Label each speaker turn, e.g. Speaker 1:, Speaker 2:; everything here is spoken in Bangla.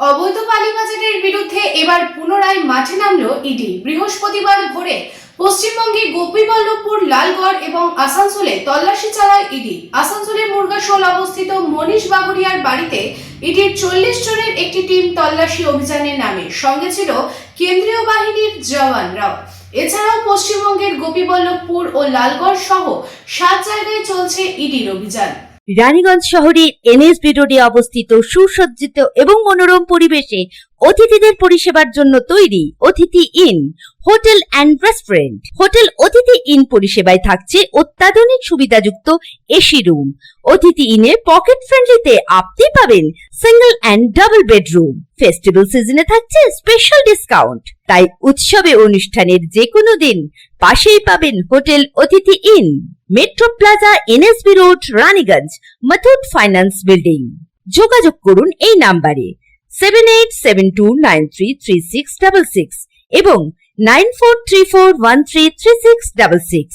Speaker 1: অবৈধ বালিবাজারের বিরুদ্ধে এবার পুনরায় মাঠে নামল ইডি। বৃহস্পতিবার ভোরে পশ্চিমবঙ্গে গোপীবল্লভপুর, লালগড় এবং আসানসোলে তল্লাশি চালায় ইডি। আসানসোলের মুরগাশোল অবস্থিত মনীষ বাগুড়িয়ার বাড়িতে ইডির 40 জনের একটি টিম তল্লাশি অভিযানে নামে। সঙ্গে ছিল কেন্দ্রীয় বাহিনীর জওয়ানরাও। এছাড়াও পশ্চিমবঙ্গের গোপীবল্লভপুর ও লালগড় সহ 7 জায়গায় চলছে ইডির অভিযান।
Speaker 2: রানীগঞ্জ শহরের এনএসবি রোডে অবস্থিত সুসজ্জিত এবং মনোরম পরিবেশে অতিথিদের পরিষেবার জন্য তৈরি অতিথি in hotel and restaurant. Hotel অতিথি ইন পরিষেবায় থাকছে অত্যাধুনিক সুবিধাযুক্ত এসি রুম। অতিথি ইনে পকেট ফ্রেন্ডলিতে আপনি পাবেন single and double bedroom. Festival সিজনে থাকছে স্পেশাল ডিসকাউন্ট। তাই উৎসবে অনুষ্ঠানের যে কোনো দিন পাশেই পাবেন হোটেল অতিথি in, metro plaza, NSB road, Raniganj, Muthoot finance building. যোগাযোগ করুন এই নাম্বারে 7872933666 এবং 9434133666।